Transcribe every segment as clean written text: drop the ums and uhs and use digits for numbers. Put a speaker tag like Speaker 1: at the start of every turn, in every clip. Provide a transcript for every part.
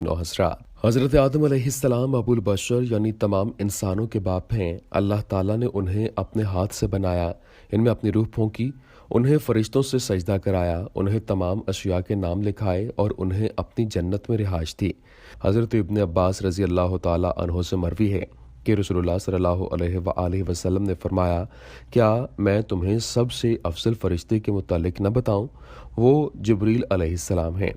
Speaker 1: हजरात हज़रत आदम अलैहिस्सलाम अबुल बशर यानी तमाम इंसानों के बाप हैं। अल्लाह ताला ने उन्हें अपने हाथ से बनाया, इनमें अपनी रूह फूंकी, उन्हें फरिश्तों से सजदा कराया, उन्हें तमाम अशिया के नाम लिखाए और उन्हें अपनी जन्नत में रिहाइश दी। हज़रत इब्न अब्बास रज़ी अल्लाह ताला अन्हो से मरवी है कि रसूलुल्लाह सल्लल्लाहु अलैहि वसल्लम ने फरमाया, क्या मैं तुम्हें सबसे अफजल फरिश्ते के मुतालिक न बताऊं? वो जिब्रील अलैहिस्सलाम हैं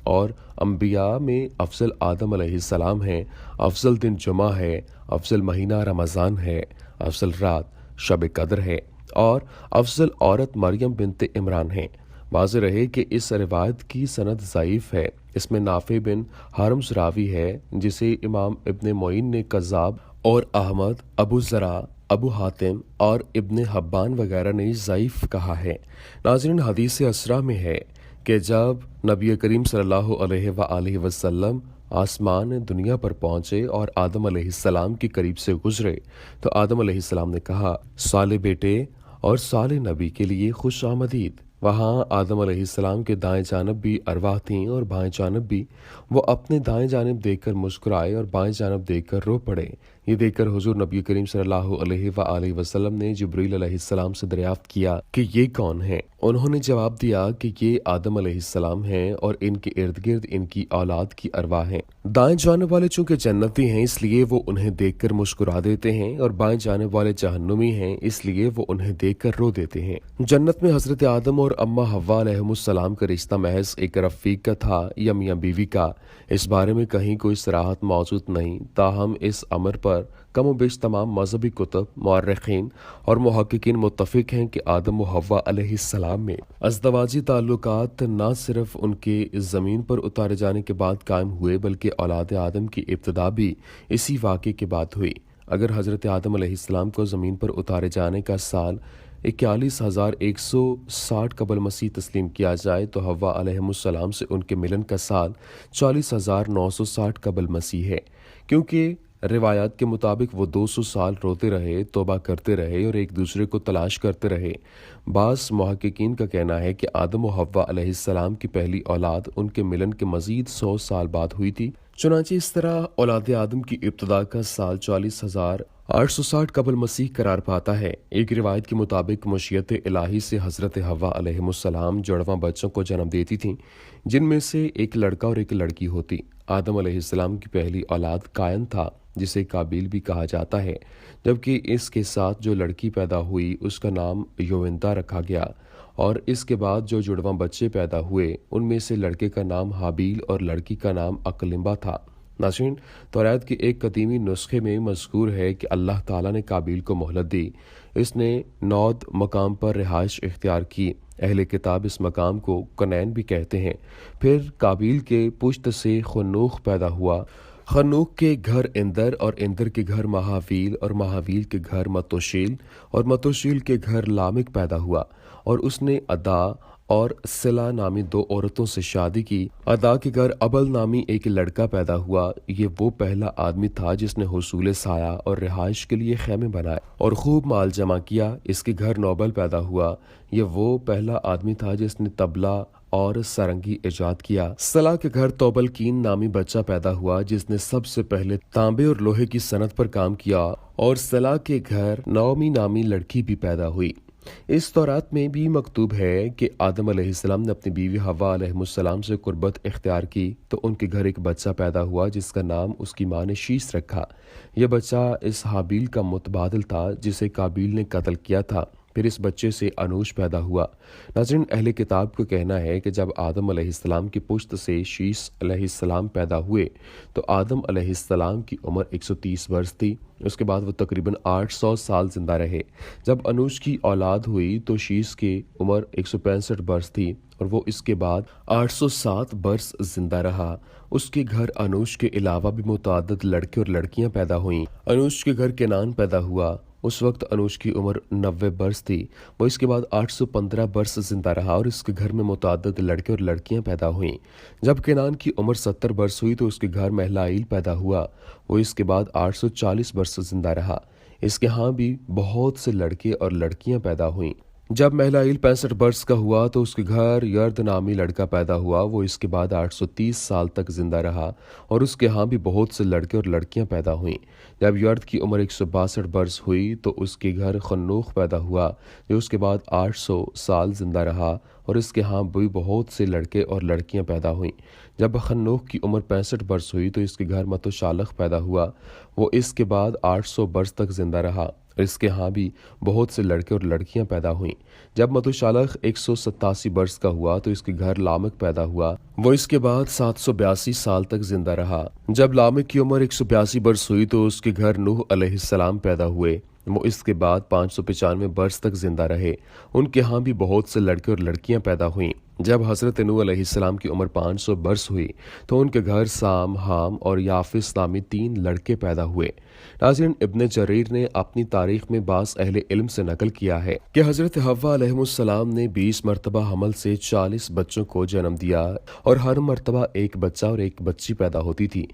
Speaker 1: और अम्बिया में अफजल आदम अलैहिस्सलाम हैं। अफजल दिन जुमा है, अफजल महीना रमज़ान है, अफजल रात शब कद्र है और अफजल औरत मरियम बिनते इमरान है। वाज़ेह रहे कि इस रिवायत की सनद ज़ईफ़ है। इसमें नाफे बिन हारम्स रावी है, जिसे इमाम इब्न मोइन ने कज़्ज़ाब और अहमद, अबू ज़रा, अबू हातिम और इब्न हब्बान वगैरह ने ज़ईफ़ कहा है। नाज़रीन, हदीस असरा में है कि जब नबी करीम सल्लल्लाहु अलैहि वसल्लम आसमान दुनिया पर पहुंचे और आदम अलैहिस्सलाम के करीब से गुजरे तो आदम अलैहिस्सलाम ने कहा, साले बेटे और साले नबी के लिए खुश आमदीद। वहाँ आदम अलैहिस्सलाम के दाएं जानब भी अरवाह थीं और बाएं जानब भी। वो अपने दाएं जानब देखकर मुस्कुराए और बाएं जानब देखकर रो पड़े। ये देखकर हुजूर नबी करीम सल्लल्लाहु अलैहि वसल्लम ने जिब्रील अलैहिस्सलाम से दरियाफ्त किया कि ये कौन है। उन्होंने जवाब दिया कि ये आदम अलैहिस्सलाम हैं और इनके इर्द गिर्द इनकी औलाद की अरवाह हैं। दाएं जानब वाले चूंकि जन्नती हैं इसलिए वो उन्हें देखकर मुस्कुरा देते हैं और बाएं जानब वाले जहन्नुमी हैं इसलिए वो उन्हें देखकर रो देते हैं। जन्नत में हजरत आदम और अम्मा हव्वा अलैहिमुस्सलाम का रिश्ता महज एक रफीक का था या मियां बीवी का, इस बारे में कहीं कोई सराहत मौजूद नहीं। ताहम इस अमर पर कम बेश तमाम मजहबी कुतुब, मुअर्रिखीन और मुहक्किकीन मुत्तफिक हैं कि आदम व हव्वा अलैहिस्सलाम में अज़दवाजी ताल्लुकात न सिर्फ उनके ज़मीन पर उतारे जाने के बाद कायम हुए बल्कि औलाद आदम की इब्तिदा भी इसी वाक़े के बाद हुई। अगर हज़रत आदम अलैहिस्सलाम को ज़मीन पर उतारे जाने का साल 41,160 कबल मसीह तस्लीम किया जाए तो हव्वा अलैहिस्सलाम से उनके मिलन का साल 40,960 कबल मसीह है, क्योंकि रिवायात के मुताबिक वो 200 साल रोते रहे, तौबा करते रहे और एक दूसरे को तलाश करते रहे। बास मुहक्किकीन का कहना है कि आदम व हव्वा अलैहिस्सलाम की पहली औलाद उनके मिलन के मजीद 100 साल बाद हुई थी। चुनांचे इस तरह औलाद आदम की इब्तदा का साल 40,860 कबल मसीह करार पाता है। एक रिवायत के मुताबिक मशीयत इलाही से हज़रत हव्वा अलैहिस्सलाम जुड़वा बच्चों को जन्म देती थीं, जिनमें से एक लड़का और एक लड़की होती। आदम अलैहिस्सलाम की पहली औलाद कायन था, जिसे काबिल भी कहा जाता है, जबकि इसके साथ जो लड़की पैदा हुई उसका नाम योविंदा रखा गया और इसके बाद जो जुड़वा बच्चे पैदा हुए उनमें से लड़के का नाम हाबील और लड़की का नाम अकलिम्बा था। नाज़रीन, तौरात के एक कदीमी नुस्खे में मज़कूर है कि अल्लाह ताला ने काबिल को मोहलत दी। इसने नौद मकाम पर रिहाइश इख्तियार की। अहले किताब इस मकाम को कनैन भी कहते हैं। फिर काबिल के पुश्त से खनूख पैदा हुआ। खनूक के घर इंदर और इंदर के घर महावील और महावील के घर मतोशील और मतोशील के घर लामिक पैदा हुआ और उसने अदा और सिला नामी दो औरतों से शादी की। अदा के घर अबल नामी एक लड़का पैदा हुआ। ये वो पहला आदमी था जिसने हुसूल साया और रिहाइश के लिए खैमे बनाए और खूब माल जमा किया। इसके घर नोबल पैदा हुआ। ये वो पहला आदमी था जिसने तबला और सरंगी इजाद किया। सला के घर तोबलकीन नामी बच्चा पैदा हुआ जिसने सबसे पहले तांबे और लोहे की सनत पर काम किया और सला के घर नौमी नामी लड़की भी पैदा हुई। इस तौरात में भी मकतूब है कि आदम अलैहिस्सलाम ने अपनी बीवी हव्वा अलैहिस्सलाम से कुर्बत इख्तियार की तो उनके घर एक बच्चा पैदा हुआ जिसका नाम उसकी माँ ने शीश रखा। यह बच्चा इस हाबील का मुतबादिल था जिसे काबिल ने कत्ल किया था। फिर इस बच्चे से अनूश पैदा हुआ। नाज़रीन, अहले किताब को कहना है कि जब आदम अलैहिस्सलाम की पुश्त से शीश अलैहिस्सलाम पैदा हुए तो आदम अलैहिस्सलाम की उम्र 130 वर्ष थी। उसके बाद वो तकरीबन 800 साल जिंदा रहे। जब अनूश की औलाद हुई तो शीश की उम्र 165 वर्ष थी और वो इसके बाद 807 वर्ष जिंदा रहा। उसके घर अनूश के अलावा भी मुतअद्दिद लड़के और लड़कियां पैदा हुईं। अनूश के घर केनान पैदा हुआ। उस वक्त अनूश की उम्र 90 वर्ष थी। वो इसके बाद 815 वर्ष जिंदा रहा और इसके घर में मुतअद्दिद लड़के और लड़कियां पैदा हुईं। जब केनान की उम्र 70 वर्ष हुई तो उसके घर महलाइल पैदा हुआ। वो इसके बाद 840 वर्ष जिंदा रहा। इसके यहाँ भी बहुत से लड़के और लड़कियां पैदा हुईं। जब महलाइल 65 बरस का हुआ तो उसके घर यर्द नामी लड़का पैदा हुआ। वो इसके बाद 830 साल तक जिंदा रहा और उसके यहाँ भी बहुत से लड़के और लड़कियां पैदा हुईं। जब यर्द की उम्र 162 बरस हुई तो उसके घर खन्नूख पैदा हुआ, जो उसके बाद 800 साल जिंदा रहा और इसके यहाँ भी बहुत से लड़के और लड़कियां पैदा हुईं। जब खन्नूख की उम्र 65 बरस हुई तो इसके घर मतुशालख पैदा हुआ। वो इसके बाद 800 बरस तक जिंदा रहा। इसके यहाँ भी बहुत से लड़के और लड़कियां पैदा हुईं। जब मतुशालख 187 बरस का हुआ तो इसके घर लामक पैदा हुआ। वो इसके बाद 782 साल तक जिंदा रहा। जब लामक की उम्र 182 बरस हुई तो उसके घर नूह अलैहिस्सलाम पैदा हुए। वो इसके बाद 595 बरस तक जिंदा रहे। उनके यहाँ भी बहुत से लड़के और लड़कियां पैदा हुईं। जब हज़रत नूह अलैहिस्सलाम की उम्र 500 बरस हुई तो उनके घर साम, हाम और याफिस नामी 3 लड़के पैदा हुए। नाज़रीन, इब्न जरीर ने अपनी तारीख में बास अहले इल्म से नकल किया है कि हज़रत हव्वा अलैहिस्सलाम ने 20 मरतबा हमल से 40 बच्चों को जन्म दिया और हर मरतबा एक बच्चा और एक बच्ची पैदा होती थी।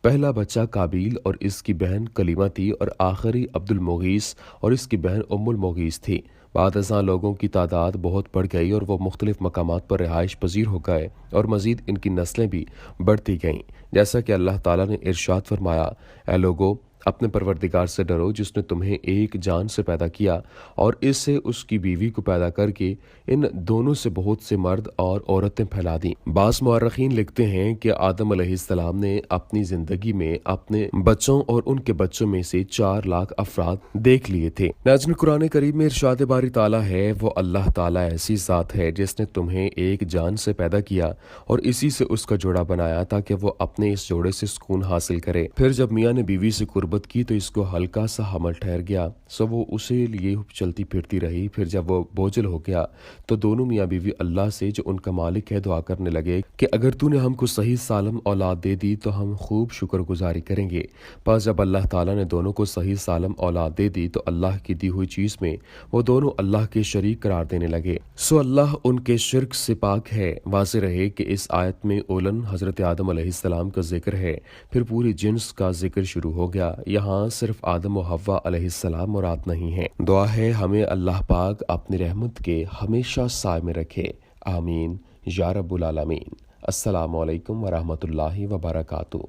Speaker 1: पहला बच्चा काबिल और इसकी बहन कलीमा थी और आखिरी अब्दुल मुगीस और इसकी बहन उम्मुल मुगीस थी। बाद अज़ां लोगों की तादाद बहुत बढ़ गई और वो मुख्तलिफ मकामात पर रिहाइश पजीर हो गए और मज़ीद इनकी नस्लें भी बढ़ती गईं। जैसा कि अल्लाह ताला ने इरशाद फरमाया, ए लोगो, अपने परवरदिगार से डरो जिसने तुम्हें एक जान से पैदा किया और इससे उसकी बीवी को पैदा करके इन दोनों से बहुत से मर्द और औरतें फैला दी। बास मुअर्रिखीन लिखते हैं कि आदम अलैहिस्सलाम ने अपनी जिंदगी में अपने बच्चों और उनके बच्चों में से 4 लाख अफराद देख लिए थे। नाज़रीन, कुरान करीम में इरशाद बारी ताला है, वो अल्लाह ताला ऐसी ज़ात है जिसने तुम्हें एक जान से पैदा किया और इसी से उसका जोड़ा बनाया ताकि वो अपने इस जोड़े से सुकून हासिल करे। फिर जब मियाँ ने बीवी से कुर्बत की तो इसको हल्का सा हमल ठहर गया, सो वो उसे लिए चलती फिरती रही। फिर जब वो बोझल हो गया तो दोनों मियाँ बीवी अल्लाह से, जो उनका मालिक है, दुआ करने लगे कि अगर तूने हमको सही सालम औलाद दे दी तो हम खूब शुक्रगुजारी करेंगे। पर जब अल्लाह ताला ने दोनों को सही सालम औलाद दे दी तो अल्लाह की दी हुई चीज में वो दोनों अल्लाह के शरीक करार देने लगे। सो अल्लाह उनके शिर्क से पाक है। वाज़ेह रहे कि इस आयत में ओलन हजरत आदम अलैहिस्सलाम का जिक्र है, फिर पूरी जिन्स का जिक्र शुरू हो गया। यहाँ सिर्फ आदम और हव्वा अलैहिस्सलाम मुराद नहीं है। दुआ है हमें अल्लाह पाक अपनी रहमत के हमेशा साए में रखे। आमीन या रब्बुल आलमीन। अस्सलामु अलैकुम व रहमतुल्लाहि व बरकातुहू।